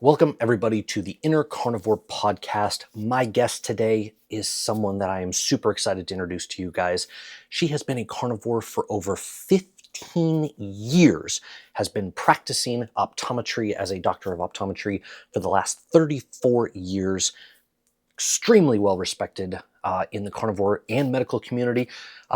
Welcome, everybody, to the Inner Carnivore Podcast. My guest today is someone that I am super excited to introduce to you guys. She has been a carnivore for over 15 years, has been practicing optometry as a doctor of optometry for the last 34 years, extremely well respected in the carnivore and medical community.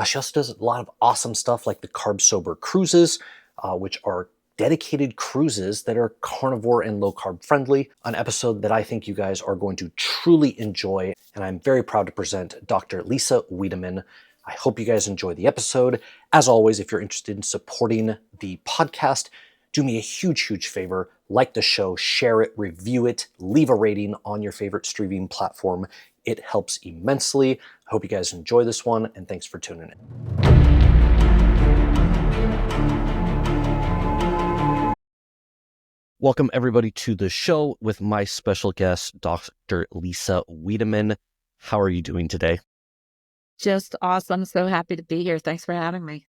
She also does a lot of awesome stuff like the Carb Sober Cruises, which are dedicated cruises that are carnivore and low carb friendly, an episode that I think you guys are going to truly enjoy. And I'm very proud to present Dr. Lisa Wiedeman. I hope you guys enjoy the episode. As always, if you're interested in supporting the podcast, do me a huge favor. Like the show, share it, review it, leave a rating on your favorite streaming platform. It helps immensely. I hope you guys enjoy this one, and thanks for tuning in. Welcome, everybody, to the show with my special guest, Dr. Lisa Wiedeman. How are you doing today? Just awesome. So happy to be here. Thanks for having me.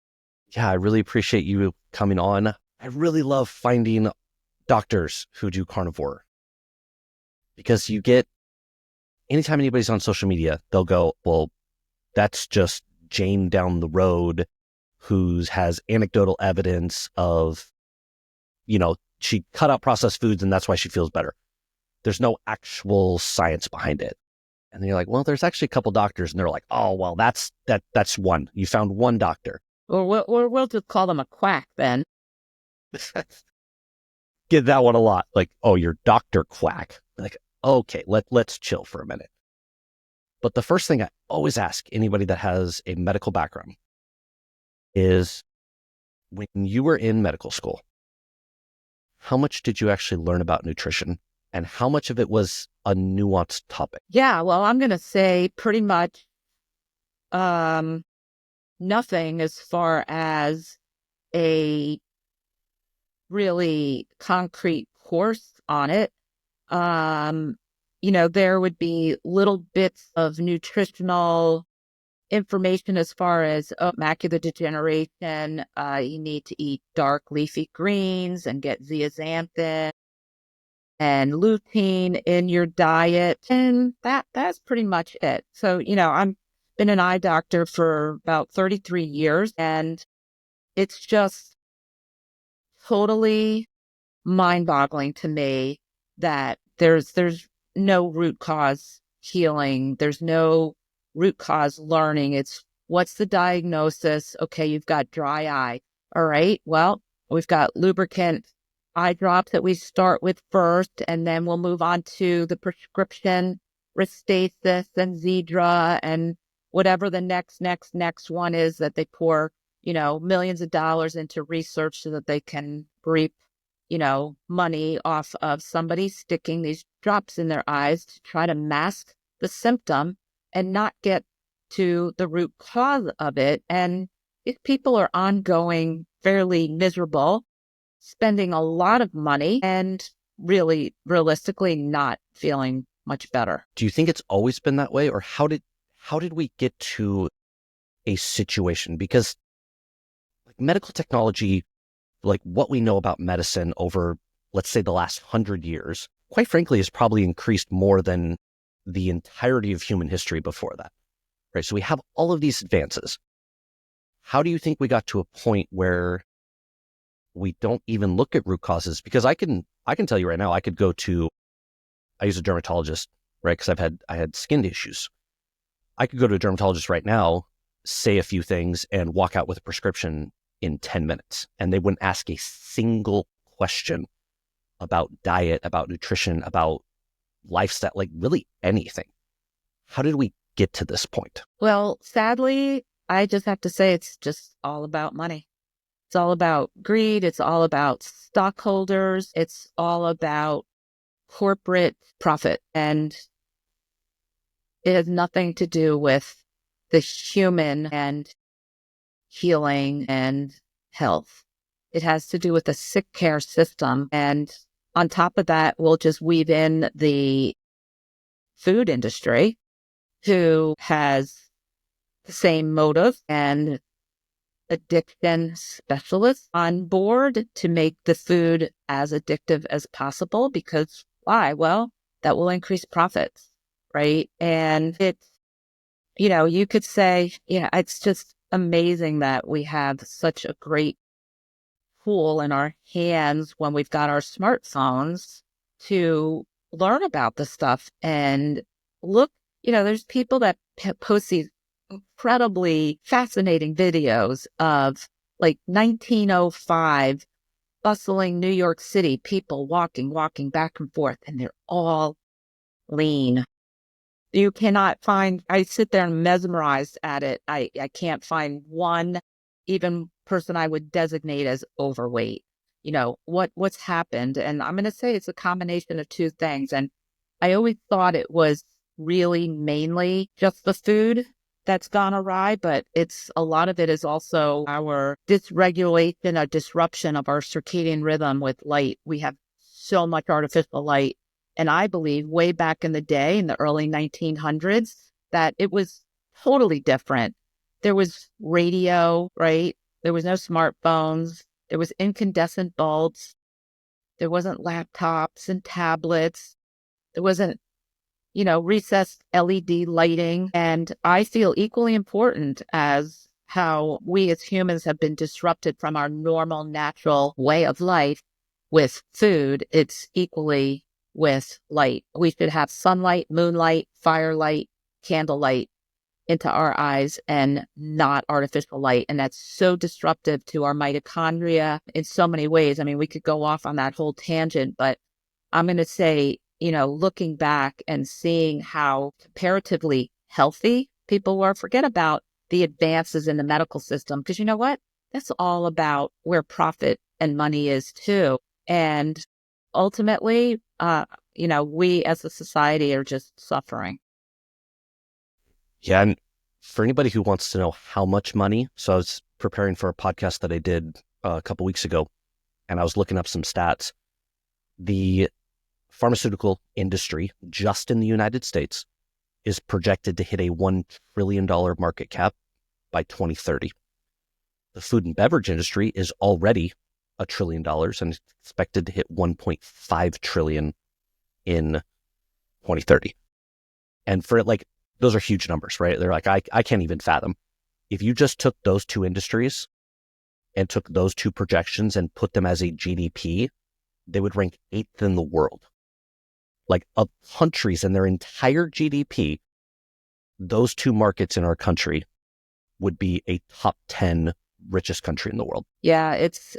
Yeah, I really appreciate you coming on. I really love finding doctors who do carnivore because you get, anytime anybody's on social media, they'll go, well, that's just Jane down the road who has anecdotal evidence of, she cut out processed foods and that's why she feels better. There's no actual science behind it. And then you're like, well, there's actually a couple doctors, and they're like, oh, well, that's one. You found one doctor. Or we'll just call them a quack then. Get that one a lot. Like, oh, you're Dr. Quack. Like, okay, let's chill for a minute. But the first thing I always ask anybody that has a medical background is, when you were in medical school, how much did you actually learn about nutrition, and how much of it was a nuanced topic? Yeah, well, I'm going to say pretty much nothing as far as a really concrete course on it. There would be little bits of nutritional information as far as macular degeneration. You need to eat dark leafy greens and get zeaxanthin and lutein in your diet. And that's pretty much it. So, I've been an eye doctor for about 33 years, and it's just totally mind-boggling to me that there's no root cause healing. There's no root cause learning. It's, what's the diagnosis? Okay, you've got dry eye. All right, well, we've got lubricant eye drops that we start with first, and then we'll move on to the prescription Restasis and Zedra and whatever the next one is that they pour, millions of dollars into research so that they can reap, money off of somebody sticking these drops in their eyes to try to mask the symptom and not get to the root cause of it. And if people are ongoing, fairly miserable, spending a lot of money, and really, realistically, not feeling much better. Do you think it's always been that way, or how did we get to a situation? Because like medical technology, like what we know about medicine over, let's say, the last 100 years, quite frankly, has probably increased more than the entirety of human history before that, right? So we have all of these advances. How do you think we got to a point where we don't even look at root causes? Because I can tell you right now, I use a dermatologist, right? Because I had skin issues. I could go to a dermatologist right now, say a few things, and walk out with a prescription in 10 minutes. And they wouldn't ask a single question about diet, about nutrition, about lifestyle, like really anything. How did we get to this point? Well, sadly, I just have to say it's just all about money. It's all about greed. It's all about stockholders. It's all about corporate profit. And it has nothing to do with the human and healing and health. It has to do with the sick care system. And on top of that, we'll just weave in the food industry, who has the same motive and addiction specialists on board to make the food as addictive as possible, because Why? Well, that will increase profits, right? And it's, you could say, it's just amazing that we have such a great tool in our hands when we've got our smartphones to learn about the stuff and look. There's people that post these incredibly fascinating videos of like 1905 bustling New York City, people walking back and forth, and they're all lean. You cannot find, I sit there and mesmerized at it. I can't find one even person I would designate as overweight. What's happened. And I'm going to say it's a combination of two things. And I always thought it was really mainly just the food that's gone awry, but a lot of it is also our dysregulation, a disruption of our circadian rhythm with light. We have so much artificial light. And I believe way back in the day, in the early 1900s, that it was totally different. There was radio, right? There was no smartphones. There was incandescent bulbs. There wasn't laptops and tablets. There wasn't, recessed LED lighting. And I feel equally important as how we as humans have been disrupted from our normal, natural way of life with food. It's equally with light. We should have sunlight, moonlight, firelight, candlelight into our eyes and not artificial light. And that's so disruptive to our mitochondria in so many ways. I mean, we could go off on that whole tangent, but I'm going to say, looking back and seeing how comparatively healthy people were, forget about the advances in the medical system, because you know what? That's all about where profit and money is too. And ultimately, we as a society are just suffering. Yeah, and for anybody who wants to know how much money, so I was preparing for a podcast that I did a couple weeks ago, and I was looking up some stats. The pharmaceutical industry, just in the United States, is projected to hit a $1 trillion market cap by 2030. The food and beverage industry is already $1 trillion and is expected to hit 1.5 trillion in 2030. And for those are huge numbers, right? They're like, I can't even fathom. If you just took those two industries and took those two projections and put them as a GDP, they would rank 8th in the world. Like, of countries and their entire GDP, those two markets in our country would be a top 10 richest country in the world. Yeah, it's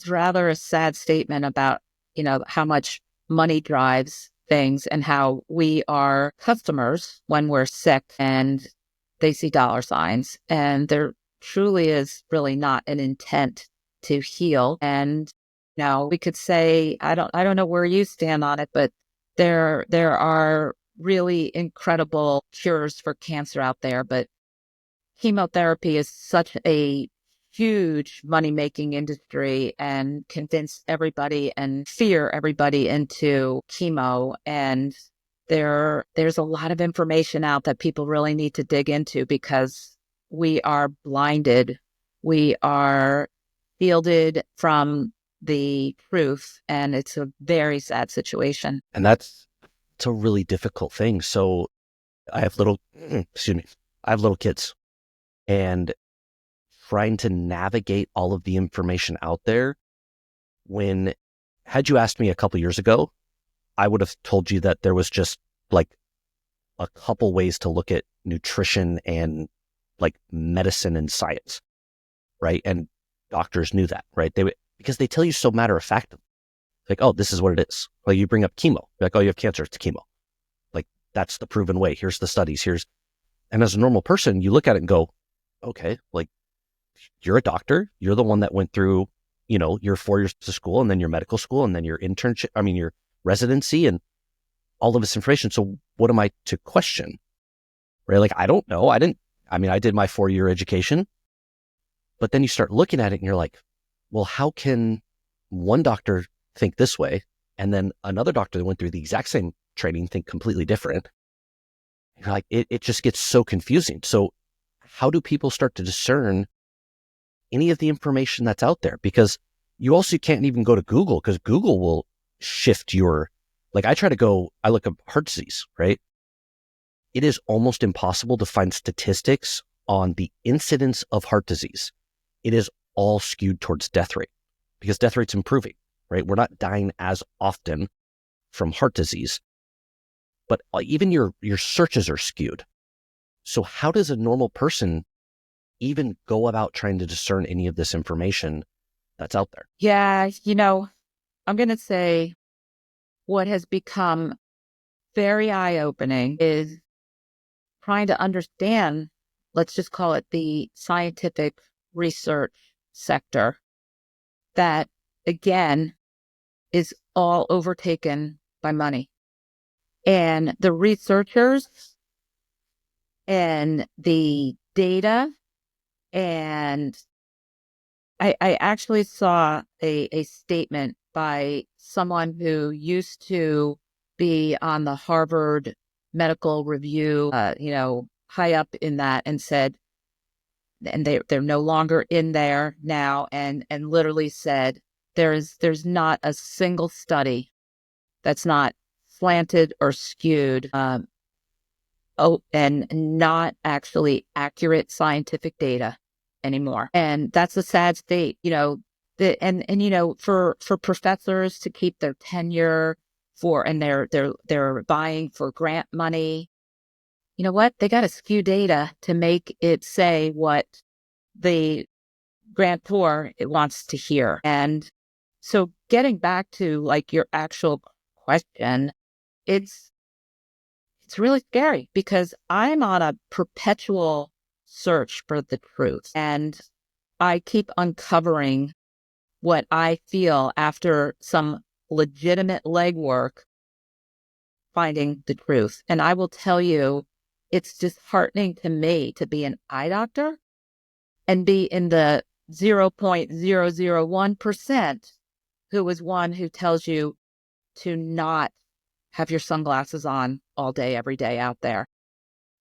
rather a sad statement about, how much money drives things and how we are customers when we're sick and they see dollar signs. And there truly is really not an intent to heal. And we could say, I don't know where you stand on it, but there are really incredible cures for cancer out there. But chemotherapy is such a huge money-making industry and convince everybody and fear everybody into chemo. And there's a lot of information out that people really need to dig into because we are blinded. We are shielded from the truth, and it's a very sad situation. And it's a really difficult thing. So I have little kids, and trying to navigate all of the information out there. Had you asked me a couple years ago, I would have told you that there was just like a couple ways to look at nutrition and like medicine and science, right? And doctors knew that, right? Because they tell you so matter of fact, like, oh, this is what it is. Like, you bring up chemo, like, oh, you have cancer, it's chemo. Like, that's the proven way. Here's the studies. And as a normal person, you look at it and go, okay, like, you're a doctor. You're the one that went through, your 4 years to school and then your medical school and then your internship, your residency and all of this information. So what am I to question? Right? Like, I don't know. I did my 4-year education, but then you start looking at it and you're like, well, how can one doctor think this way and then another doctor that went through the exact same training think completely different? And you're like, it just gets so confusing. So how do people start to discern any of the information that's out there? Because you also can't even go to Google, because Google will shift your Like I look up heart disease, right? It is almost impossible to find statistics on the incidence of heart disease. It is all skewed towards death rate because death rate's improving, right? We're not dying as often from heart disease, but even your searches are skewed. So how does a normal person even go about trying to discern any of this information that's out there? Yeah, I'm going to say what has become very eye-opening is trying to understand, let's just call it the scientific research sector, that again is all overtaken by money. And the researchers and the data, and I actually saw a statement by someone who used to be on the Harvard Medical Review, high up in that, and said, and they're no longer in there now, and literally said there's not a single study that's not slanted or skewed, and not actually accurate scientific data anymore. And that's a sad state, for professors to keep their tenure and they're vying for grant money. You know what? They got to skew data to make it say what the grantor it wants to hear. And so getting back to like your actual question, it's really scary because I'm on a perpetual search for the truth. And I keep uncovering what I feel after some legitimate legwork, finding the truth. And I will tell you, it's disheartening to me to be an eye doctor and be in the 0.001% who is one who tells you to not have your sunglasses on all day, every day out there.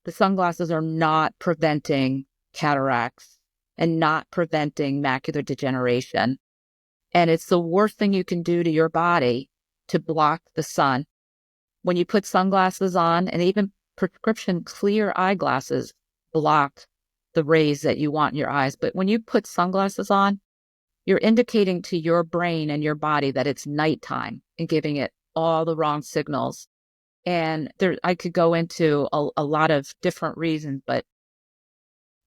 The sunglasses are not preventing cataracts and not preventing macular degeneration. And it's the worst thing you can do to your body to block the sun. When you put sunglasses on, and even prescription clear eyeglasses block the rays that you want in your eyes. But when you put sunglasses on, you're indicating to your brain and your body that it's nighttime and giving it all the wrong signals. And I could go into a lot of different reasons, but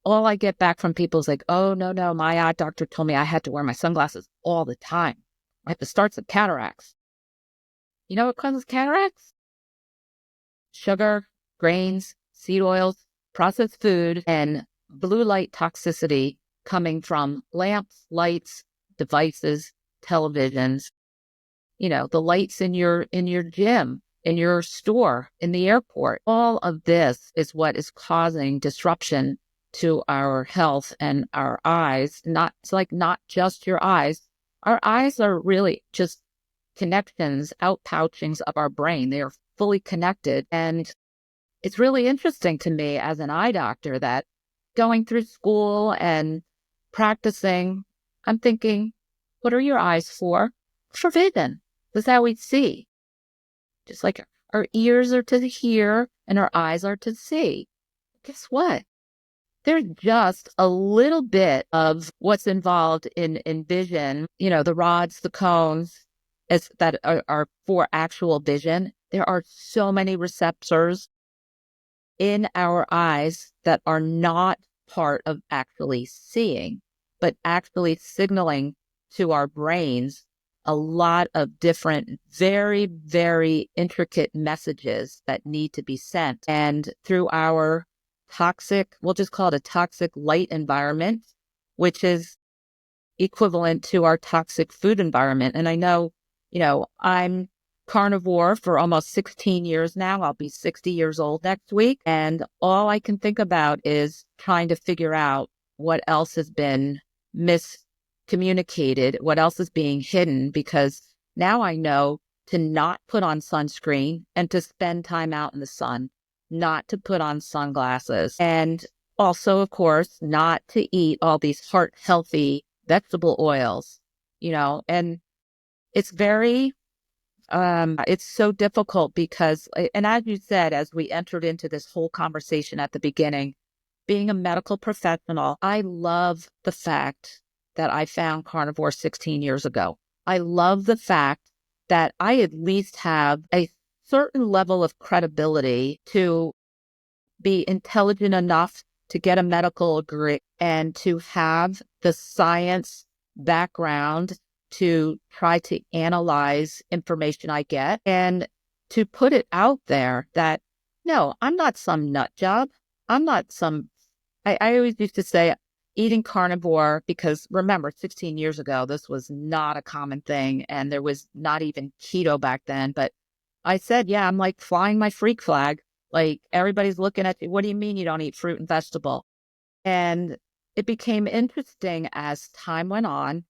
all I get back from people is like, oh, no, my eye doctor told me I had to wear my sunglasses all the time. I have the starts of cataracts. You know what causes cataracts? Sugar, grains, seed oils, processed food, and blue light toxicity coming from lamps, lights, devices, televisions, the lights in your gym, in your store, in the airport. All of this is what is causing disruption to our health and our eyes. Not just your eyes. Our eyes are really just connections, outpouchings of our brain. They are fully connected. And it's really interesting to me as an eye doctor that going through school and practicing, I'm thinking, what are your eyes for? For vision. That's how we see. Just like our ears are to hear and our eyes are to see. Guess what? There's just a little bit of what's involved in vision, the rods, the cones that are for actual vision. There are so many receptors in our eyes that are not part of actually seeing, but actually signaling to our brains a lot of different, very, very intricate messages that need to be sent. And through our toxic, we'll just call it a toxic light environment, which is equivalent to our toxic food environment. And I know, I'm carnivore for almost 16 years now. I'll be 60 years old next week. And all I can think about is trying to figure out what else has been miscommunicated, what else is being hidden, because now I know to not put on sunscreen and to spend time out in the sun, not to put on sunglasses, and also, of course, not to eat all these heart healthy vegetable oils, and it's very It's so difficult because, and as you said, as we entered into this whole conversation at the beginning, being a medical professional, I love the fact that I found carnivore 16 years ago. I love the fact that I at least have a certain level of credibility to be intelligent enough to get a medical degree and to have the science background to try to analyze information I get and to put it out there that, no, I'm not some nut job. I'm not some, I always used to say eating carnivore because remember, 16 years ago, this was not a common thing and there was not even keto back then. But I said, yeah, I'm like flying my freak flag. Like everybody's looking at you. What do you mean you don't eat fruit and vegetable? And it became interesting as time went on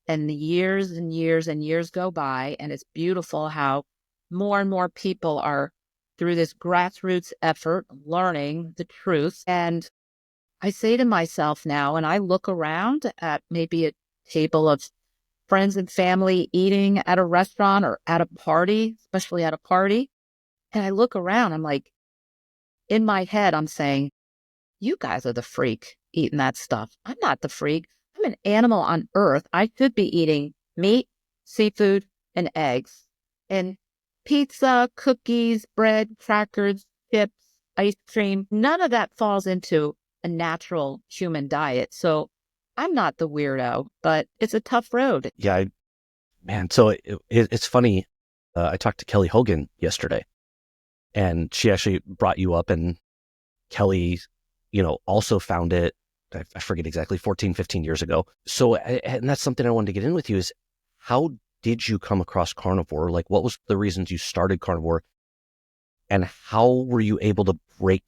and the years and years and years go by. And it's beautiful how more and more people are through this grassroots effort, learning the truth. And I say to myself now, and I look around at maybe a table of friends and family eating at a restaurant or at a party, especially at a party. And I look around, I'm like, in my head, I'm saying, you guys are the freak eating that stuff. I'm not the freak. I'm an animal on earth. I should be eating meat, seafood, and eggs. And pizza, cookies, bread, crackers, chips, ice cream, none of that falls into a natural human diet. So I'm not the weirdo, but it's a tough road. Yeah, man. So it's funny. I talked to Kelly Hogan yesterday, and she actually brought you up, and Kelly, also found it, I forget exactly, 14, 15 years ago. So, and that's something I wanted to get in with you is how did you come across carnivore? Like, what was the reasons you started carnivore? And how were you able to break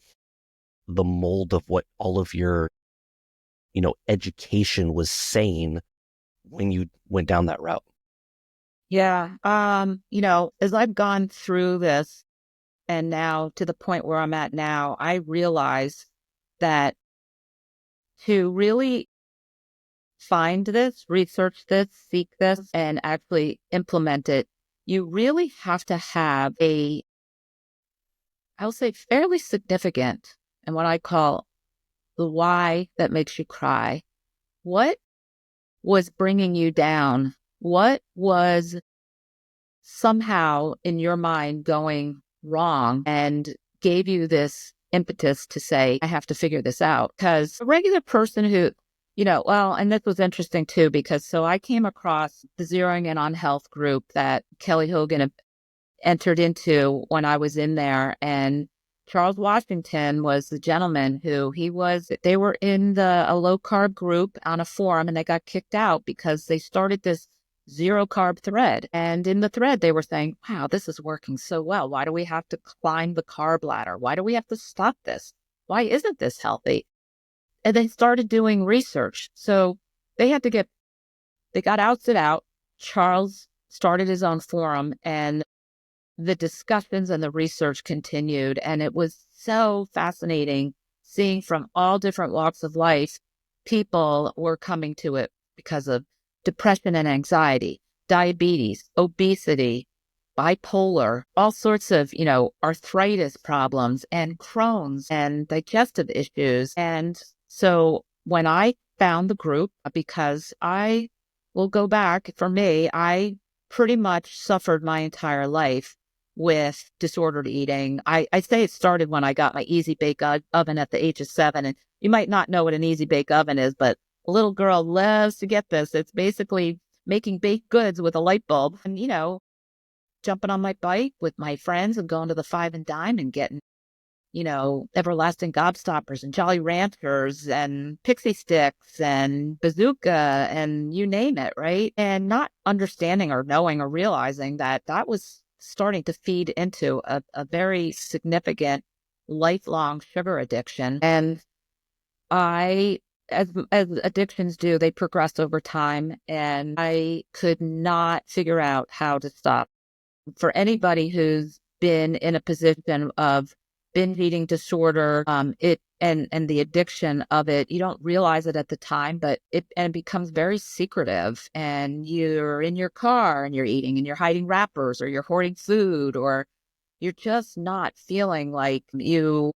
the mold of what all of your, education was saying when you went down that route? Yeah. As I've gone through this and now to the point where I'm at now, I realize that to really find this, research this, seek this, and actually implement it, you really have to have I'll say fairly significant and what I call the why that makes you cry. What was bringing you down? What was somehow in your mind going wrong and gave you this impetus to say, I have to figure this out? Because a regular person who, and this was interesting too, because so I came across the Zeroing In on Health group that Kelly Hogan entered into when I was in there. And Charles Washington was the gentleman who they were in a low carb group on a forum and they got kicked out because they started this zero carb thread. And in the thread, they were saying, wow, this is working so well. Why do we have to climb the carb ladder? Why do we have to stop this? Why isn't this healthy? And they started doing research. So they got ousted out. Charles started his own forum and the discussions and the research continued. And it was so fascinating seeing from all different walks of life, people were coming to it because of depression and anxiety, diabetes, obesity, bipolar, all sorts of, arthritis problems and Crohn's and digestive issues. And so when I found the group, because I will go back, for me, I pretty much suffered my entire life with disordered eating. I say it started when I got my easy bake oven at the age of 7. And you might not know what an easy bake oven is, but a little girl loves to get this. It's basically making baked goods with a light bulb and, jumping on my bike with my friends and going to the Five and Dime and getting, everlasting gobstoppers and Jolly Ranchers and pixie sticks and bazooka and you name it, right? And not understanding or knowing or realizing that was starting to feed into a very significant lifelong sugar addiction. And as addictions do, they progress over time. And I could not figure out how to stop. For anybody who's been in a position of binge eating disorder, it and the addiction of it. You don't realize it at the time, but it becomes very secretive, and you're in your car and you're eating and you're hiding wrappers or you're hoarding food, or you're just not feeling like you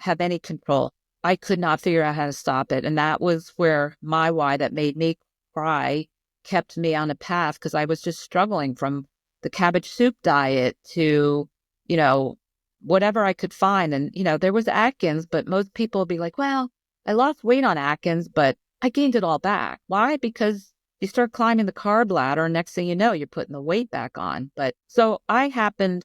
have any control. I could not figure out how to stop it. And that was where my why that made me cry kept me on a path, because I was just struggling from the cabbage soup diet to, you know, whatever I could find. And, there was Atkins, but most people would be like, well, I lost weight on Atkins, but I gained it all back. Why? Because you start climbing the carb ladder, and next thing you know, you're putting the weight back on. But so I happened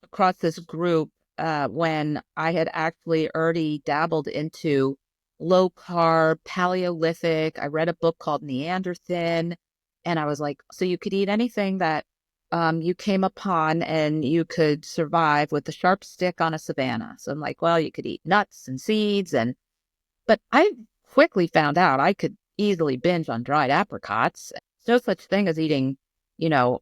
across this group when I had actually already dabbled into low carb, Paleolithic. I read a book called Neanderthal, and I was like, so you could eat anything that you came upon and you could survive with a sharp stick on a savanna. So I'm like, well, you could eat nuts and seeds. But I quickly found out I could easily binge on dried apricots. There's no such thing as eating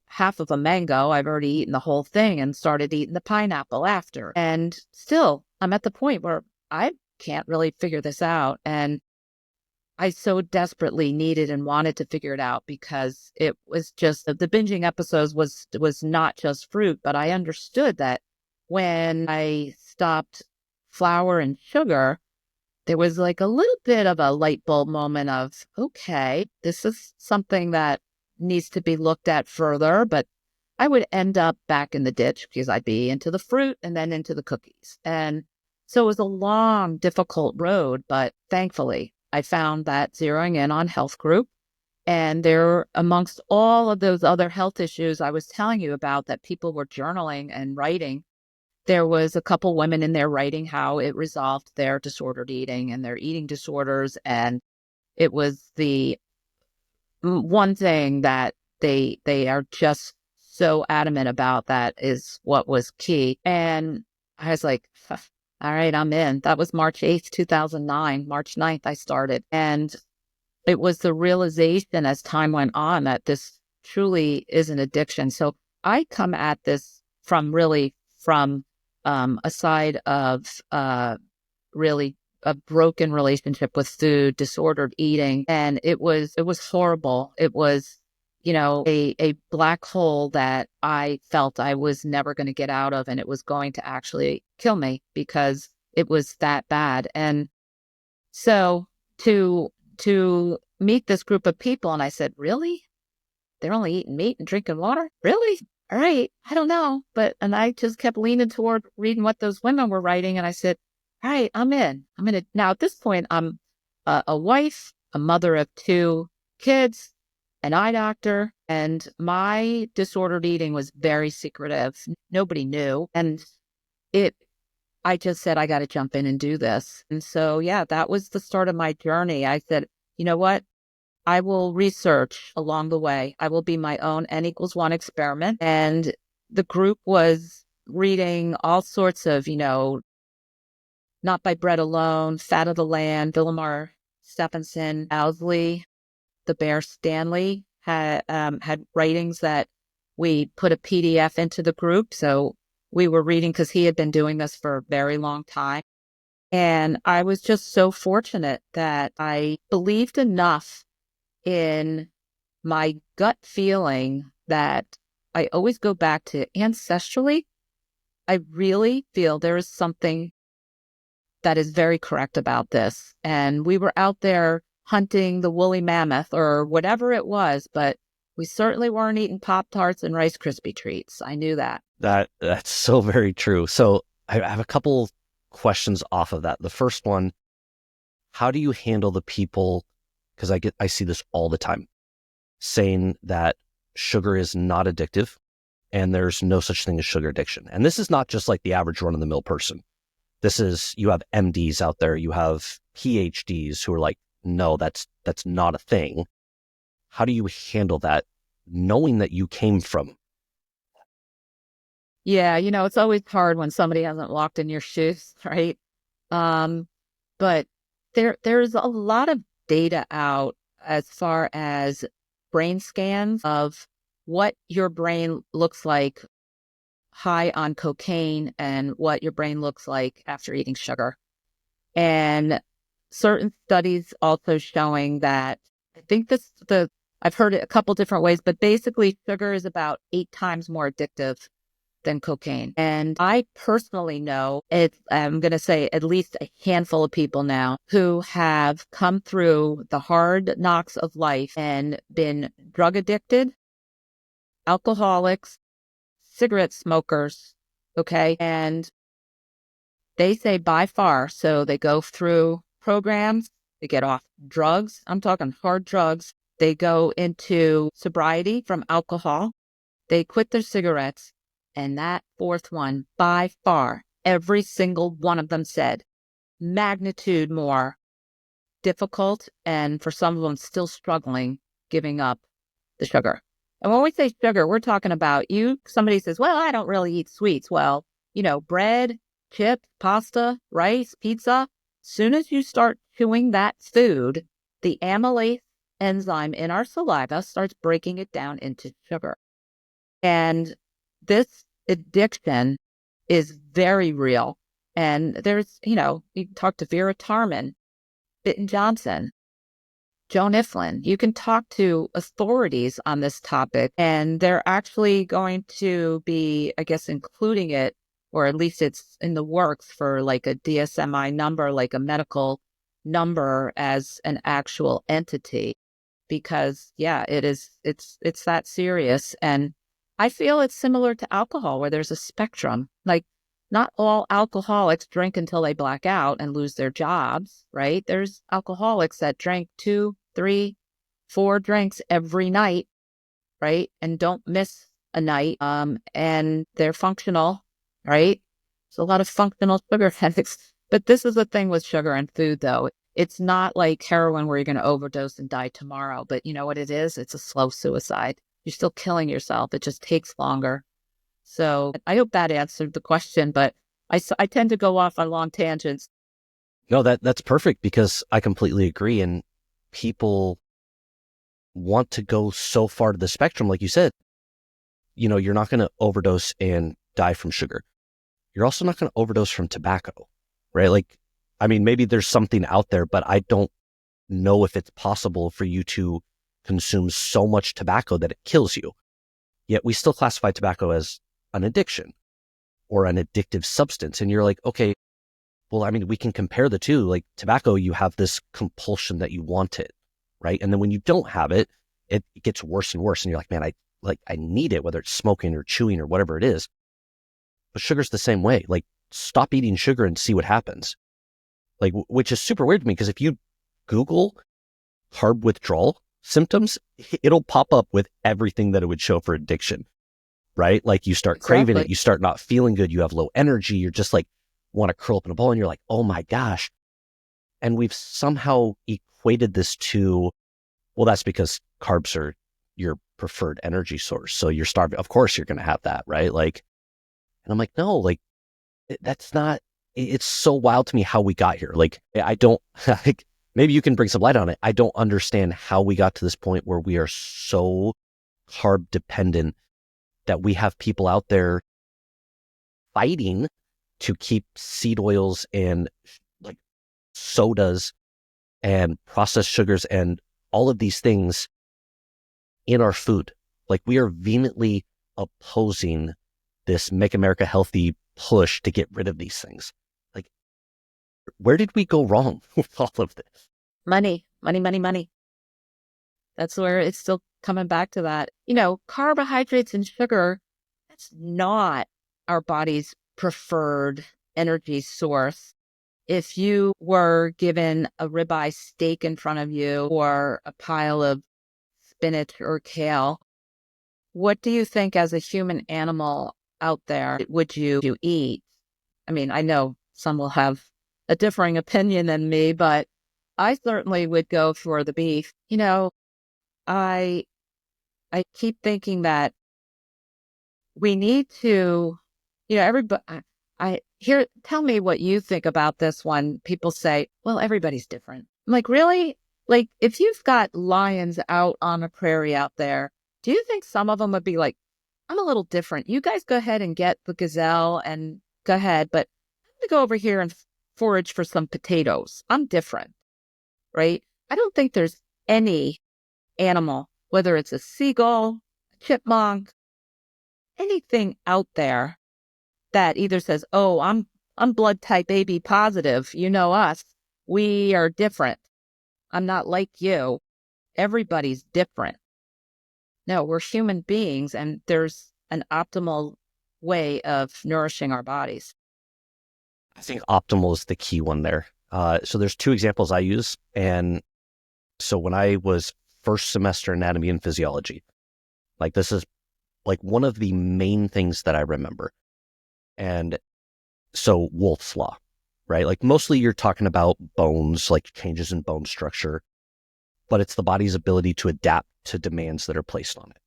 half of a mango. I've already eaten the whole thing and started eating the pineapple after. And still, I'm at the point where I can't really figure this out. And I so desperately needed and wanted to figure it out, because it was just the binging episodes was not just fruit, but I understood that when I stopped flour and sugar, there was like a little bit of a light bulb moment of, okay, this is something that needs to be looked at further. But I would end up back in the ditch, because I'd be into the fruit and then into the cookies. And so it was a long, difficult road. But thankfully, I found that zeroing in on health group, and there, amongst all of those other health issues I was telling you about that people were journaling and writing, there was a couple women in there writing how it resolved their disordered eating and their eating disorders. And it was the one thing that they are just so adamant about, that is what was key. And I was like, all right, I'm in. That was March 8th, 2009. March 9th, I started. And it was the realization as time went on that this truly is an addiction. So I come at this from a side of really a broken relationship with food, disordered eating. And it was horrible. It was, a black hole that I felt I was never going to get out of. And it was going to actually kill me, because it was that bad. And so to meet this group of people, and I said, really? They're only eating meat and drinking water? Really? All right. I don't know. And I just kept leaning toward reading what those women were writing. And I said, all right, I'm in. Now at this point, I'm a wife, a mother of 2 kids, an eye doctor, and my disordered eating was very secretive. Nobody knew. And I just said, I got to jump in and do this. And so, yeah, that was the start of my journey. I said, you know what? I will research along the way. I will be my own N=1 experiment. And the group was reading all sorts of, Not by Bread Alone, Fat of the Land, Villamar Stephenson, Owsley, the Bear Stanley had writings that we put a PDF into the group. So we were reading, because he had been doing this for a very long time. And I was just so fortunate that I believed enough in my gut feeling that I always go back to ancestrally. I really feel there is something that is very correct about this. And we were out there hunting the woolly mammoth or whatever it was, but we certainly weren't eating Pop-Tarts and Rice Krispie treats. I knew that. That's so very true. So I have a couple questions off of that. The first one, how do you handle the people, because I see this all the time, saying that sugar is not addictive and there's no such thing as sugar addiction. And this is not just like the average run-of-the-mill person. This is, you have MDs out there, you have PhDs who are like, no, that's not a thing. How do you handle that, knowing that you came from? Yeah, it's always hard when somebody hasn't walked in your shoes, right? But there's a lot of data out as far as brain scans of what your brain looks like high on cocaine and what your brain looks like after eating sugar. And certain studies also showing that, I think I've heard it a couple different ways, but basically sugar is about 8 times more addictive than cocaine. And I personally know I'm going to say at least a handful of people now who have come through the hard knocks of life and been drug addicted, alcoholics, cigarette smokers. Okay. And they say by far, so they go through programs, they get off drugs. I'm talking hard drugs. They go into sobriety from alcohol. They quit their cigarettes. And that fourth one, by far, every single one of them said, magnitude more difficult, and for some of them still struggling giving up the sugar. And when we say sugar, we're talking about somebody says, well, I don't really eat sweets. Well, bread, chips, pasta, rice, pizza. Soon as you start chewing that food, the amylase enzyme in our saliva starts breaking it down into sugar. And this addiction is very real. And there's, you can talk to Vera Tarman, Bitten Johnson, Joan Iflin. You can talk to authorities on this topic, and they're actually going to be, I guess, including it, or at least it's in the works for like a DSMI number, like a medical number as an actual entity, because it's that serious. And I feel it's similar to alcohol, where there's a spectrum. Like, not all alcoholics drink until they black out and lose their jobs, right? There's alcoholics that drink 2, 3, 4 drinks every night, right? And don't miss a night. And they're functional, right? There's a lot of functional sugar addicts. But this is the thing with sugar and food, though. It's not like heroin where you're going to overdose and die tomorrow. But you know what it is? It's a slow suicide. You're still killing yourself. It just takes longer. So I hope that answered the question, but I tend to go off on long tangents. No, that's perfect, because I completely agree. And people want to go so far to the spectrum. Like you said, you're not going to overdose and die from sugar. You're also not going to overdose from tobacco, right? Like, I mean, maybe there's something out there, but I don't know if it's possible for you to consume so much tobacco that it kills you. Yet we still classify tobacco as an addiction or an addictive substance. And you're like, okay, well, I mean, we can compare the two. Like tobacco, you have this compulsion that you want it, right? And then when you don't have it, it gets worse and worse. And you're like, man, I need it, whether it's smoking or chewing or whatever it is. But sugar's the same way. Like, stop eating sugar and see what happens. Like, which is super weird to me, because if you Google carb withdrawal symptoms, it'll pop up with everything that it would show for addiction, right? Like, you start craving it, you start not feeling good, you have low energy, you're just like, want to curl up in a ball, and you're like, oh my gosh. And we've somehow equated this to, well, that's because carbs are your preferred energy source. So you're starving. Of course you're going to have that, right? Like, and I'm like, no, like, that's not, it's so wild to me how we got here. Like, I don't, like, maybe you can bring some light on it. I don't understand how we got to this point where we are so carb dependent that we have people out there fighting to keep seed oils and like sodas and processed sugars and all of these things in our food. Like, we are vehemently opposing this Make America Healthy push to get rid of these things. Like, where did we go wrong with all of this? Money. That's where it's still coming back to that. Carbohydrates and sugar, that's not our body's preferred energy source. If you were given a ribeye steak in front of you or a pile of spinach or kale, what do you think as a human animal out there would you eat? I mean, I know some will have a differing opinion than me, but I certainly would go for the beef. I keep thinking that we need to, everybody, tell me what you think about this one. People say, well, everybody's different. I'm like, really? Like, if you've got lions out on a prairie out there, do you think some of them would be like, I'm a little different. You guys go ahead and get the gazelle and go ahead, but I'm going to go over here and forage for some potatoes. I'm different, right? I don't think there's any animal, whether it's a seagull, a chipmunk, anything out there that either says, oh, I'm blood type AB positive. You know us. We are different. I'm not like you. Everybody's different. No, we're human beings, and there's an optimal way of nourishing our bodies. I think optimal is the key one there. So there's two examples I use. And so when I was first semester anatomy and physiology, like this is like one of the main things that I remember. And so Wolff's Law, right? Like mostly you're talking about bones, like changes in bone structure, but it's the body's ability to adapt to demands that are placed on it,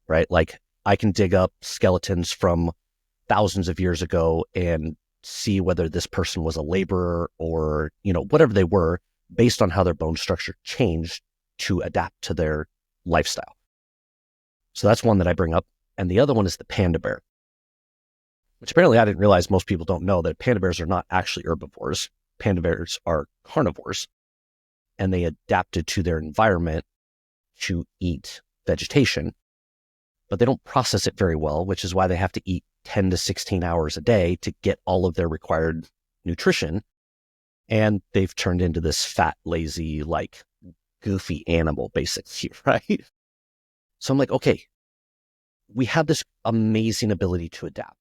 right? Like I can dig up skeletons from thousands of years ago and see whether this person was a laborer or, whatever they were based on how their bone structure changed to adapt to their lifestyle. So that's one that I bring up. And the other one is the panda bear, which apparently I didn't realize most people don't know that panda bears are not actually herbivores. Panda bears are carnivores, and they adapted to their environment to eat vegetation, but they don't process it very well, which is why they have to eat 10 to 16 hours a day to get all of their required nutrition. And they've turned into this fat, lazy, like goofy animal, basically, right? So I'm like, okay, we have this amazing ability to adapt.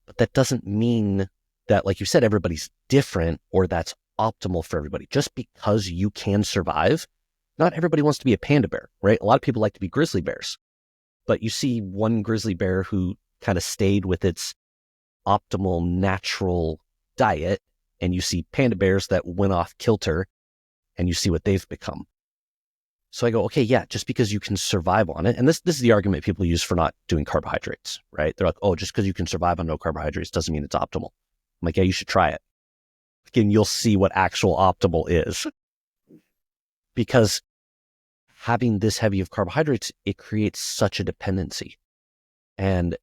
But that doesn't mean that, like you said, everybody's different or that's optimal for everybody. Just because you can survive, not everybody wants to be a panda bear, right? A lot of people like to be grizzly bears. But you see one grizzly bear who kind of stayed with its optimal natural diet, and you see panda bears that went off kilter, and you see what they've become. So I go, okay, yeah, just because you can survive on it, and this is the argument people use for not doing carbohydrates, right? They're like, oh, just because you can survive on no carbohydrates doesn't mean it's optimal. I'm like, yeah, you should try it. Again, you'll see what actual optimal is. Because having this heavy of carbohydrates, it creates such a dependency. And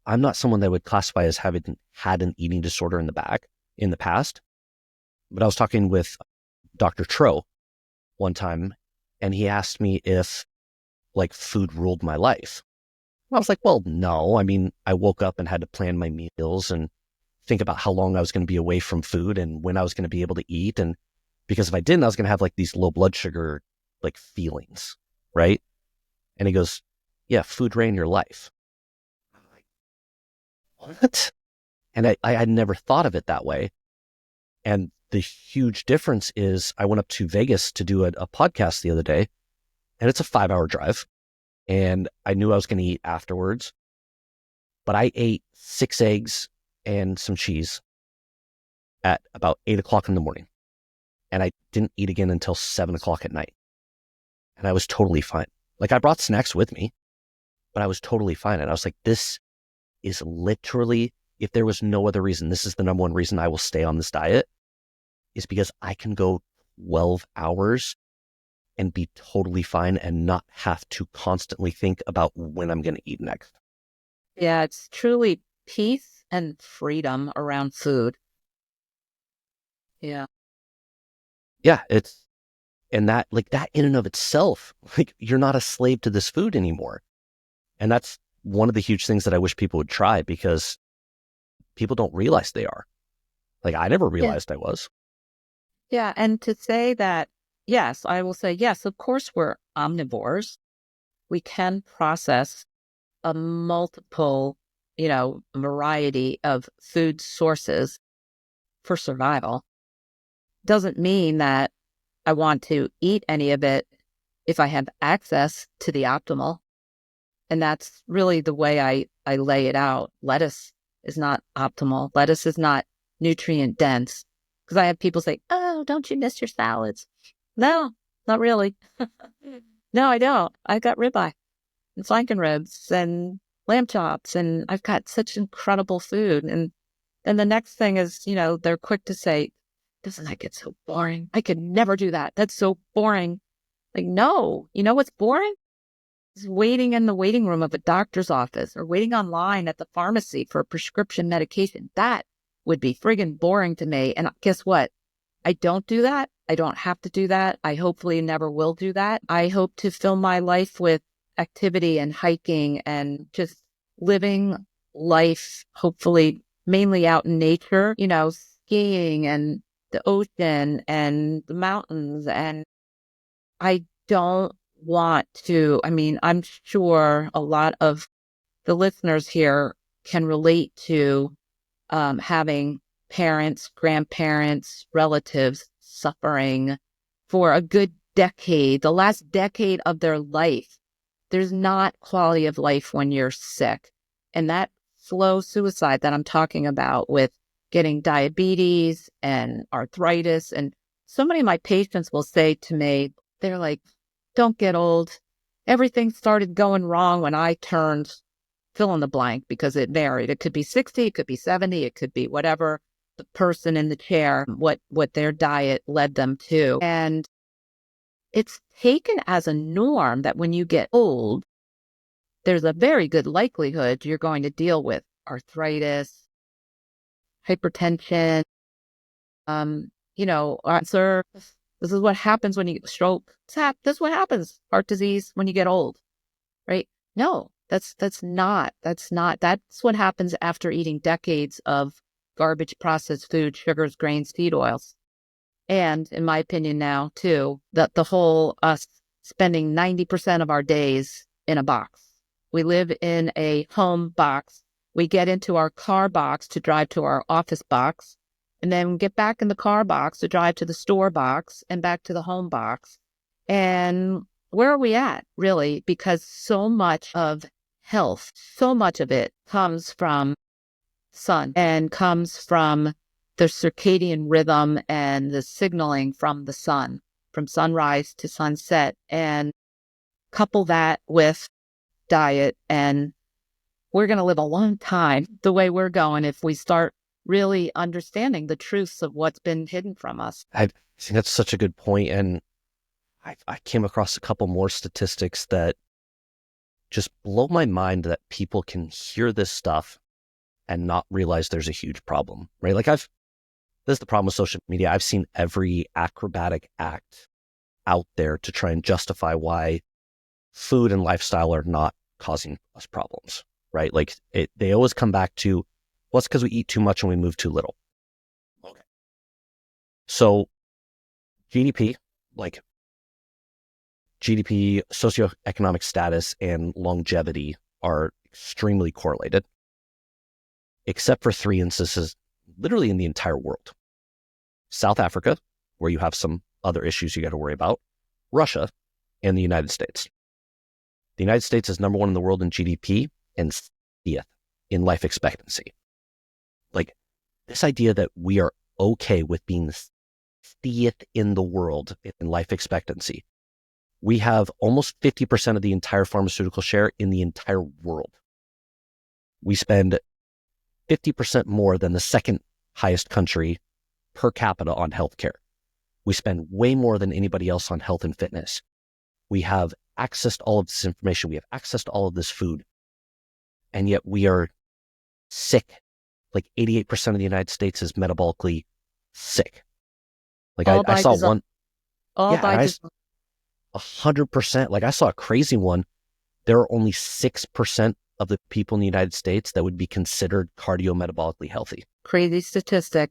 I'm not someone that would classify as having had an eating disorder in the past, but I was talking with Dr. Tro one time, and he asked me if like food ruled my life. I was like, well, no. I mean, I woke up and had to plan my meals and think about how long I was going to be away from food and when I was going to be able to eat. And because if I didn't, I was going to have like these low blood sugar like feelings, right? And he goes, yeah, food ran your life. I'm like, what? And I had never thought of it that way. And the huge difference is I went up to Vegas to do a podcast the other day, and it's a 5-hour drive. And I knew I was going to eat afterwards, but I ate 6 eggs and some cheese at about 8 o'clock in the morning. And I didn't eat again until 7 o'clock at night. And I was totally fine. Like I brought snacks with me, but I was totally fine. And I was like, this is literally, if there was no other reason, this is the number one reason I will stay on this diet, is because I can go 12 hours and be totally fine and not have to constantly think about when I'm going to eat next. Yeah, it's truly peace and freedom around food. Yeah. Yeah, and that in and of itself, like you're not a slave to this food anymore. And that's one of the huge things that I wish people would try, because people don't realize they are. Like I never realized I was. Yeah. And to say that, yes, I will say, yes, of course we're omnivores. We can process a multiple, variety of food sources for survival. Doesn't mean that I want to eat any of it if I have access to the optimal. And that's really the way I lay it out. Lettuce is not optimal. Lettuce is not nutrient dense. Because I have people say, oh, don't you miss your salads? No, not really. No, I don't. I got ribeye and flanken ribs and lamb chops, and I've got such incredible food. And then the next thing is, they're quick to say, doesn't that get so boring? I could never do that. That's so boring. Like, no, you know what's boring? It's waiting in the waiting room of a doctor's office or waiting online at the pharmacy for a prescription medication. That would be friggin' boring to me. And guess what? I don't do that. I don't have to do that. I hopefully never will do that. I hope to fill my life with activity and hiking and just living life, hopefully mainly out in nature, skiing and the ocean and the mountains. And I don't want to, I'm sure a lot of the listeners here can relate to having parents, grandparents, relatives suffering for a good decade, the last decade of their life. There's not quality of life when you're sick. And that slow suicide that I'm talking about with getting diabetes and arthritis. And so many of my patients will say to me, they're like, don't get old. Everything started going wrong when I turned fill in the blank, because it varied. It could be 60, it could be 70, it could be whatever the person in the chair, what their diet led them to. And it's taken as a norm that when you get old, there's a very good likelihood you're going to deal with arthritis, hypertension, cancer. This is what happens when you stroke. This is what happens, heart disease, when you get old, right? No, that's not. That's what happens after eating decades of garbage processed food, sugars, grains, seed oils. And in my opinion now, too, that the whole us spending 90% of our days in a box. We live in a home box. We get into our car box to drive to our office box, and then get back in the car box to drive to the store box and back to the home box. And where are we at, really? Because so much of health, so much of it comes from sun and comes from the circadian rhythm and the signaling from the sun, from sunrise to sunset. And couple that with diet, and we're going to live a long time the way we're going if we start really understanding the truths of what's been hidden from us. I think that's such a good point. And I came across a couple more statistics that just blow my mind, that people can hear this stuff and not realize there's a huge problem, right? Like this is the problem with social media. I've seen every acrobatic act out there to try and justify why food and lifestyle are not causing us problems, right? Like they always come back to, well, it's because we eat too much and we move too little. Okay. So GDP, socioeconomic status, and longevity are extremely correlated, except for 3 instances literally in the entire world. South Africa, where you have some other issues you got to worry about, Russia, and the United States. The United States is number 1 in the world in GDP and 60th in life expectancy. Like, this idea that we are okay with being 60th in the world in life expectancy. We have almost 50% of the entire pharmaceutical share in the entire world. We spend 50% more than the second highest country per capita on healthcare. We spend way more than anybody else on health and fitness. We have access to all of this information. We have access to all of this food. And yet we are sick. Like 88% of the United States is metabolically sick. Like I saw one. All by design. 100%. Like I saw a crazy one. There are only 6% of the people in the United States that would be considered cardiometabolically healthy. Crazy statistic.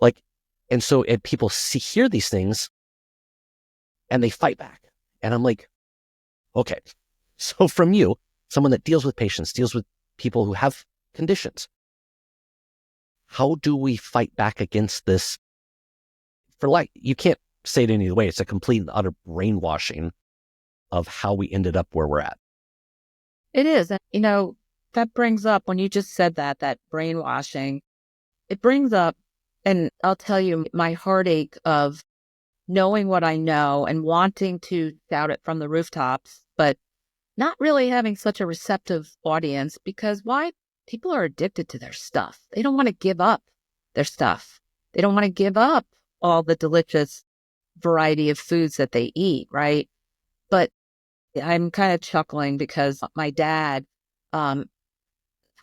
Like, and so people hear these things and they fight back. And I'm like, okay, so from you, someone that deals with patients, deals with people who have conditions, how do we fight back against this? You can't say it any other way. It's a complete and utter brainwashing of how we ended up where we're at. It is. And, that brings up, when you just said that brainwashing, it brings up, and I'll tell you, my heartache of knowing what I know and wanting to shout it from the rooftops, but not really having such a receptive audience, because why? People are addicted to their stuff. They don't want to give up their stuff. They don't want to give up all the delicious variety of foods that they eat, right? But I'm kind of chuckling because my dad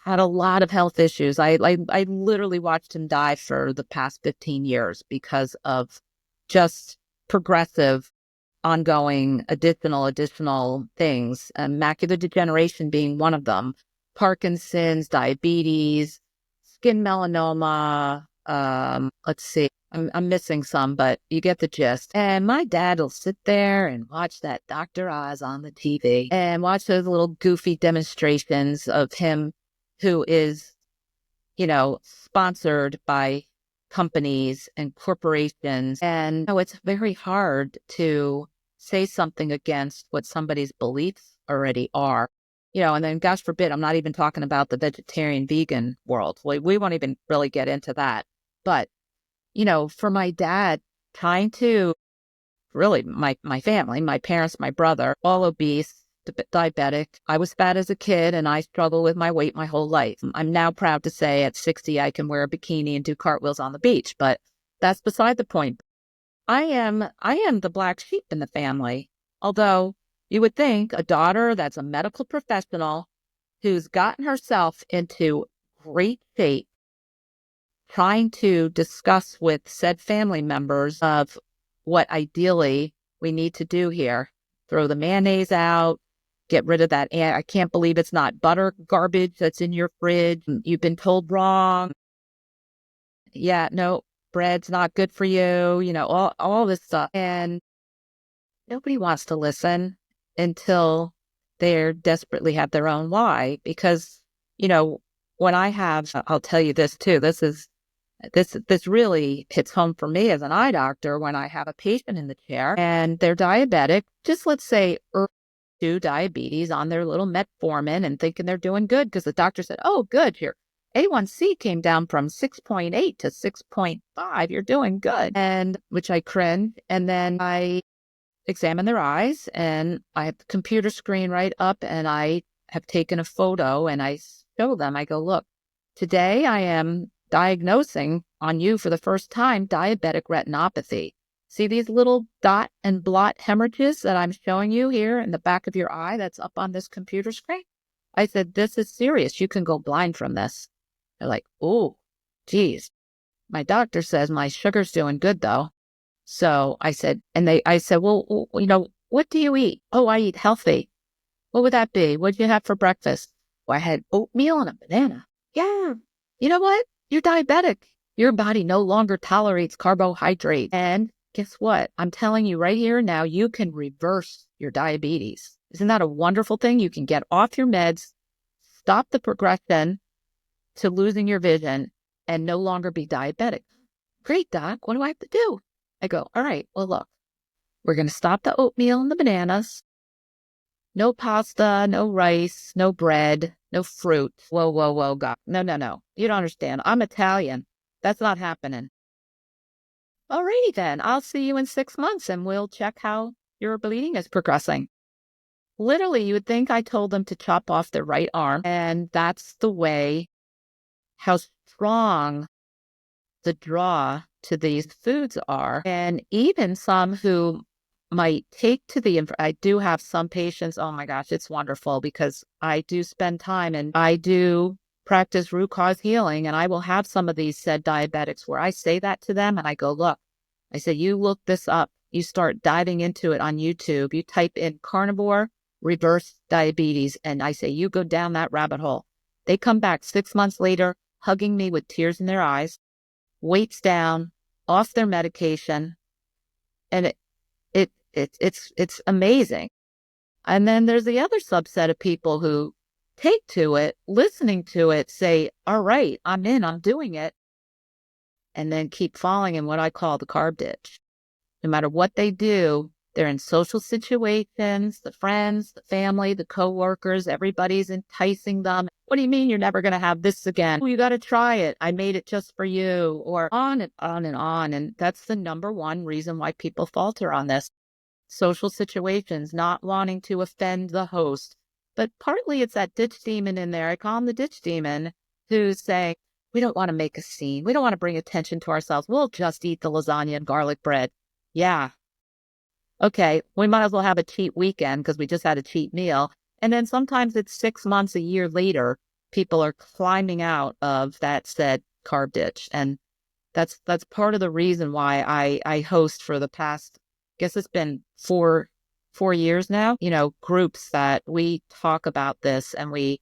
had a lot of health issues. I literally watched him die for the past 15 years because of just progressive, ongoing, additional things, macular degeneration being one of them, Parkinson's, diabetes, skin melanoma. Let's see, I'm missing some, but you get the gist. And my dad will sit there and watch that Dr. Oz on the TV and watch those little goofy demonstrations of him who is, sponsored by companies and corporations. And it's very hard to say something against what somebody's beliefs already are. And then gosh forbid, I'm not even talking about the vegetarian vegan world. We won't even really get into that. But, for my dad, trying to really my family, my parents, my brother, all obese, diabetic. I was fat as a kid and I struggled with my weight my whole life. I'm now proud to say at 60, I can wear a bikini and do cartwheels on the beach, but that's beside the point. I am the black sheep in the family. Although you would think a daughter that's a medical professional who's gotten herself into great shape, trying to discuss with said family members of what ideally we need to do here. Throw the mayonnaise out, get rid of that. And I can't believe it's not butter garbage that's in your fridge. You've been told wrong. Yeah, no, bread's not good for you, all this stuff. And nobody wants to listen until they're desperately have their own why. Because, when I'll tell you this too, this really hits home for me as an eye doctor when I have a patient in the chair and they're diabetic, just let's say early 2 diabetes on their little metformin and thinking they're doing good because the doctor said, oh, good, your A1C came down from 6.8 to 6.5. You're doing good. And which I cringe. And then I examine their eyes and I have the computer screen right up and I have taken a photo and I show them, I go, look, today I am diagnosing on you for the first time diabetic retinopathy. See these little dot and blot hemorrhages that I'm showing you here in the back of your eye that's up on this computer screen? I said, this is serious. You can go blind from this. They're like, oh, geez. My doctor says my sugar's doing good though. So I said, well, what do you eat? Oh, I eat healthy. What would that be? What'd you have for breakfast? Well, I had oatmeal and a banana. Yeah. You know what? You're diabetic. Your body no longer tolerates carbohydrates. And guess what? I'm telling you right here now, you can reverse your diabetes. Isn't that a wonderful thing? You can get off your meds, stop the progression to losing your vision, and no longer be diabetic. Great, doc. What do I have to do? I go, all right, well, look, we're going to stop the oatmeal and the bananas. No pasta, no rice, no bread, no fruit. Whoa, God. No. You don't understand. I'm Italian. That's not happening. Alrighty then. I'll see you in 6 months and we'll check how your bleeding is progressing. Literally, you would think I told them to chop off their right arm. And that's the way how strong the draw to these foods are. And even some who might take to I do have some patients, oh my gosh, it's wonderful because I do spend time and I do practice root cause healing. And I will have some of these said diabetics where I say that to them and I go, look, I say, you look this up. You start diving into it on YouTube. You type in carnivore reverse diabetes. And I say, you go down that rabbit hole. They come back 6 months later, hugging me with tears in their eyes, weights down, off their medication. And it's amazing. And then there's the other subset of people who take to it, listening to it, say, all right, I'm in, I'm doing it. And then keep falling in what I call the carb ditch. No matter what they do, they're in social situations, the friends, the family, the coworkers, everybody's enticing them. What do you mean you're never going to have this again? Oh, you got to try it. I made it just for you, or on and on and on. And that's the number one reason why people falter on this. Social situations, not wanting to offend the host. But partly it's that ditch demon in there. I call him the ditch demon, who's saying, we don't want to make a scene. We don't want to bring attention to ourselves. We'll just eat the lasagna and garlic bread. Yeah. Okay, we might as well have a cheat weekend because we just had a cheat meal. And then sometimes it's 6 months, a year later people are climbing out of that said carb ditch. And that's part of the reason why I host for the past, I guess it's been four years now, groups that we talk about this and we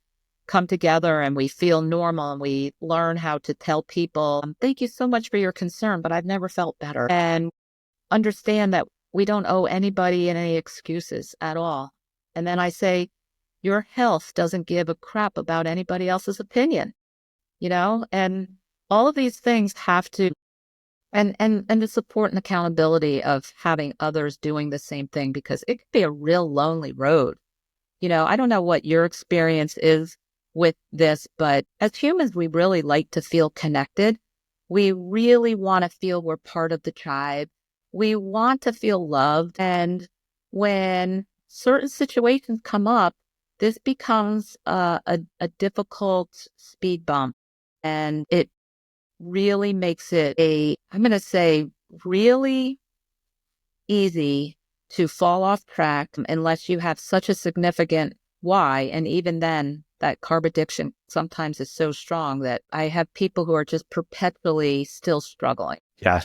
come together and we feel normal and we learn how to tell people, thank you so much for your concern, but I've never felt better. And understand that we don't owe anybody any excuses at all. And then I say, your health doesn't give a crap about anybody else's opinion, and all of these things have to, and the support and accountability of having others doing the same thing, because it could be a real lonely road. I don't know what your experience is with this, but as humans, we really like to feel connected. We really want to feel we're part of the tribe. We want to feel loved. And when certain situations come up, this becomes a difficult speed bump. And it really makes it I'm going to say, really easy to fall off track unless you have such a significant why. And even then, that carb addiction sometimes is so strong that I have people who are just perpetually still struggling. Yeah,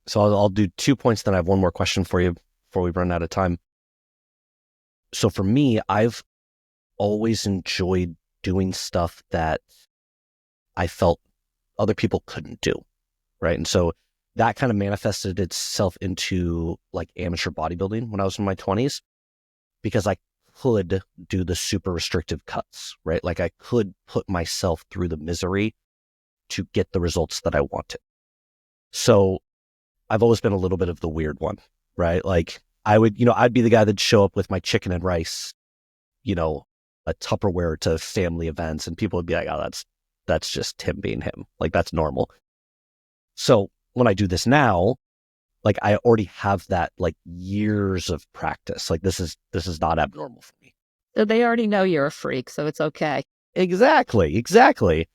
so I'll do 2 points, then I have one more question for you before we run out of time. So for me, I've always enjoyed doing stuff that I felt other people couldn't do, right? And so that kind of manifested itself into like amateur bodybuilding when I was in my 20s, because I could do the super restrictive cuts, right? Like I could put myself through the misery to get the results that I wanted. So I've always been a little bit of the weird one, right? Like I'd be the guy that'd show up with my chicken and rice, a Tupperware to family events, and people would be like, oh, that's just him being him. Like that's normal. So when I do this now, like I already have that like years of practice. Like this is not abnormal for me. So they already know you're a freak, so it's okay. Exactly.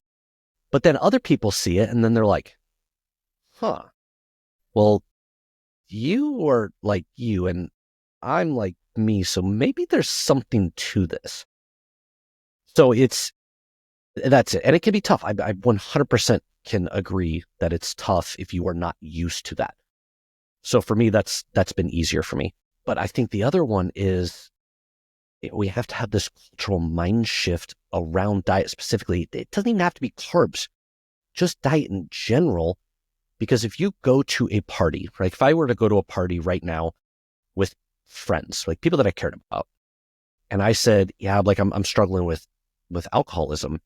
But then other people see it and then they're like, huh, well, you are like you and I'm like me. So maybe there's something to this. So that's it. And it can be tough. I 100% can agree that it's tough if you are not used to that. So for me, that's been easier for me. But I think the other one is we have to have this cultural mind shift around diet specifically. It doesn't even have to be carbs, just diet in general. Because if you go to a party, right? If I were to go to a party right now with friends, like people that I cared about, and I said, yeah, like I'm struggling with alcoholism,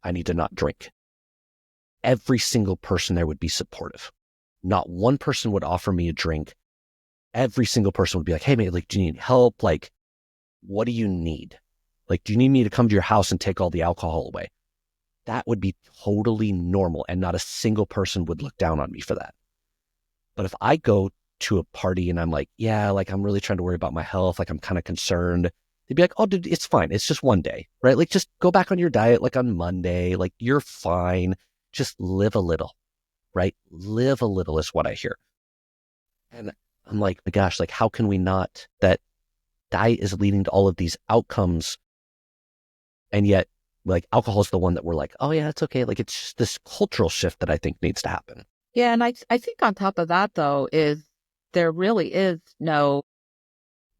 I need to not drink. Every single person there would be supportive. Not one person would offer me a drink. Every single person would be like, hey, mate, like, do you need help? Like, what do you need? Like, do you need me to come to your house and take all the alcohol away? That would be totally normal. And not a single person would look down on me for that. But if I go to a party and I'm like, yeah, like, I'm really trying to worry about my health. Like, I'm kind of concerned. They'd be like, oh, dude, it's fine. It's just one day, right? Like, just go back on your diet, like on Monday, like you're fine. Just live a little, right? Live a little is what I hear. And I'm like, my gosh, like, how can we not? That diet is leading to all of these outcomes. And yet, like, alcohol is the one that we're like, oh yeah, it's okay. Like, it's just this cultural shift that I think needs to happen. Yeah. And I think on top of that, though, is there really is no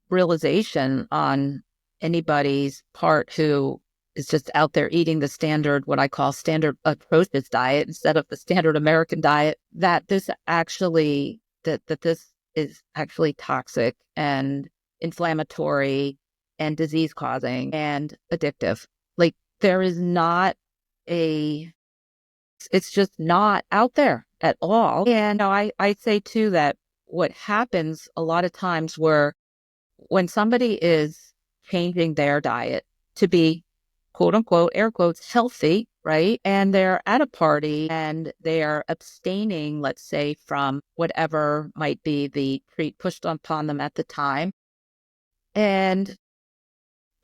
realization on anybody's part who is just out there eating the standard, what I call standard atrocious diet instead of the standard American diet, that this actually, that this is actually toxic and inflammatory and disease causing and addictive. Like there is not it's just not out there at all. And I say too that what happens a lot of times when somebody is changing their diet to be quote unquote, air quotes, healthy, right? And they're at a party and they are abstaining, let's say, from whatever might be the treat pushed upon them at the time. And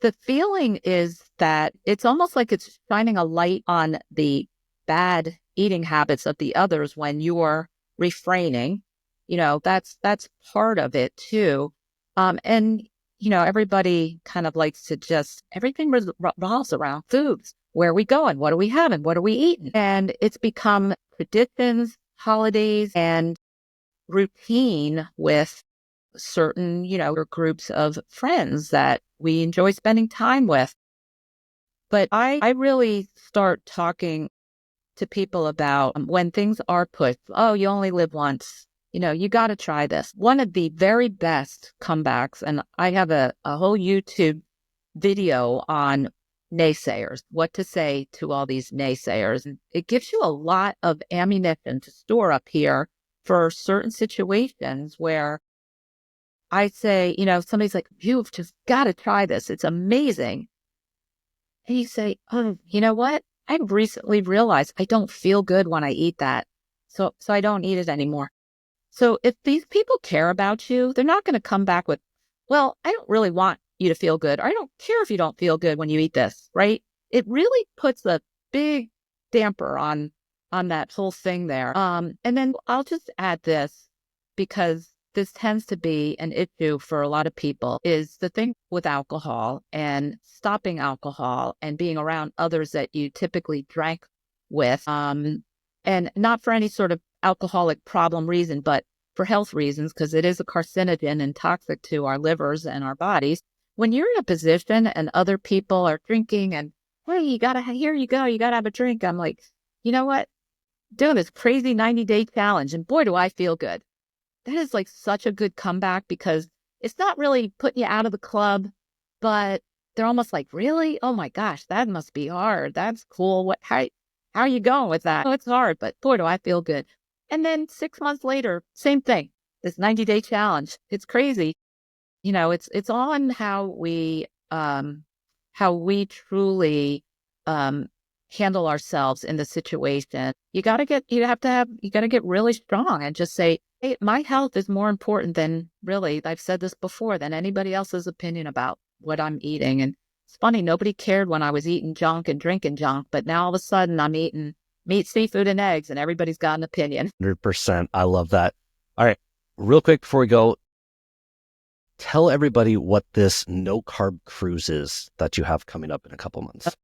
the feeling is that it's almost like it's shining a light on the bad eating habits of the others when you're refraining. That's part of it too. And everybody kind of likes to just, everything revolves around foods. where are we going? What are we having? What are we eating? And it's become traditions, holidays, and routine with certain, groups of friends that we enjoy spending time with. But I really start talking to people about when things are pushed. Oh, you only live once. You got to try this. One of the very best comebacks, and I have a whole YouTube video on naysayers, what to say to all these naysayers. And it gives you a lot of ammunition to store up here for certain situations where I say, somebody's like, you've just got to try this. It's amazing. And you say, oh, you know what? I've recently realized I don't feel good when I eat that. So I don't eat it anymore. So if these people care about you, they're not going to come back with, well, I don't really want you to feel good. Or I don't care if you don't feel good when you eat this, right? It really puts a big damper on that whole thing there. And then I'll just add this, because this tends to be an issue for a lot of people, is the thing with alcohol and stopping alcohol and being around others that you typically drank with, and not for any sort of alcoholic problem reason, but for health reasons, because it is a carcinogen and toxic to our livers and our bodies. When you're in a position and other people are drinking and, hey, here you go, you got to have a drink. I'm like, you know what? Doing this crazy 90-day challenge, and boy, do I feel good. That is like such a good comeback, because it's not really putting you out of the club, but they're almost like, really? Oh my gosh, that must be hard. That's cool. How are you going with that? Oh, it's hard, but boy, do I feel good. And then 6 months later, same thing, this 90-day challenge. It's crazy. It's on how we truly handle ourselves in the situation. You got to get really strong and just say, hey, my health is more important than, really, I've said this before, than anybody else's opinion about what I'm eating. And it's funny, nobody cared when I was eating junk and drinking junk, but now all of a sudden I'm eating meat, seafood, and eggs, and everybody's got an opinion. 100%. I love that. All right. Real quick before we go, tell everybody what this no carb cruise is that you have coming up in a couple months.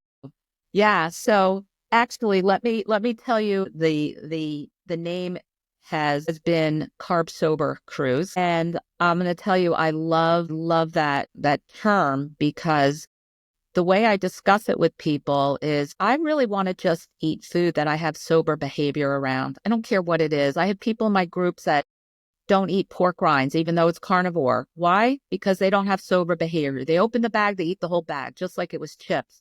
Yeah. So actually, let me tell you, the name has been Carb Sober Cruise, and I'm going to tell you, I love that term, because the way I discuss it with people is, I really want to just eat food that I have sober behavior around. I don't care what it is. I have people in my groups that don't eat pork rinds, even though it's carnivore. Why? Because they don't have sober behavior. They open the bag, they eat the whole bag, just like it was chips.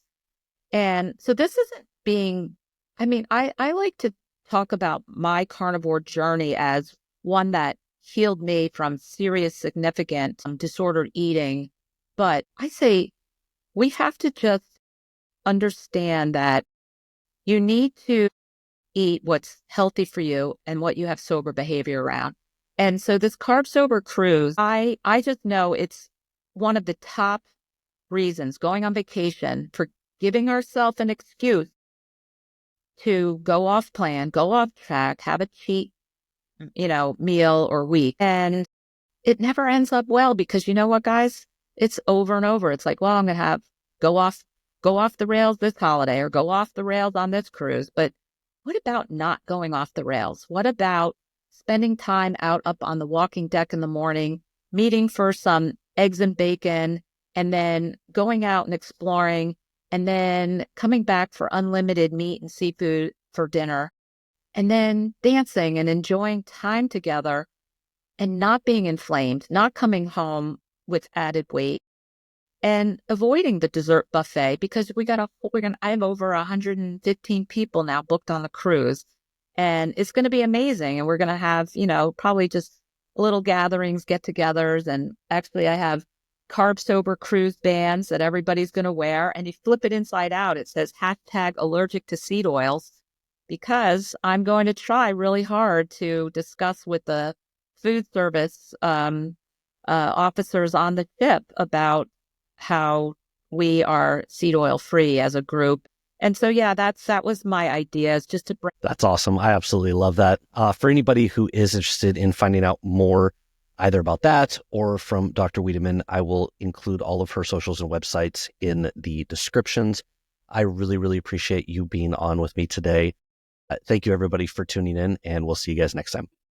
And so this isn't being, I like to talk about my carnivore journey as one that healed me from serious, significant disordered eating. But I say we have to just understand that you need to eat what's healthy for you and what you have sober behavior around. And so this Carb Sober Cruise, I just know it's one of the top reasons, going on vacation, for giving ourselves an excuse to go off plan, go off track, have a cheat, meal or week. And it never ends up well, because you know what, guys? It's over and over. It's like, well, I'm going to go off the rails this holiday, or go off the rails on this cruise. But what about not going off the rails? What about spending time out up on the walking deck in the morning, meeting for some eggs and bacon, and then going out and exploring, and then coming back for unlimited meat and seafood for dinner, and then dancing and enjoying time together, and not being inflamed, not coming home with added weight, and avoiding the dessert buffet, because I have over 115 people now booked on the cruise, and it's going to be amazing. And we're going to have, probably just little gatherings, get-togethers. And actually I have Carb Sober Cruise bands that everybody's going to wear. And you flip it inside out, it says #allergic to seed oils, because I'm going to try really hard to discuss with the food service officers on the ship about how we are seed oil free as a group. And so, yeah, that was my idea, is just to bring. That's awesome. I absolutely love that. For anybody who is interested in finding out more, either about that or from Dr. Wiedeman, I will include all of her socials and websites in the descriptions. I really, really appreciate you being on with me today. Thank you, everybody, for tuning in, and we'll see you guys next time.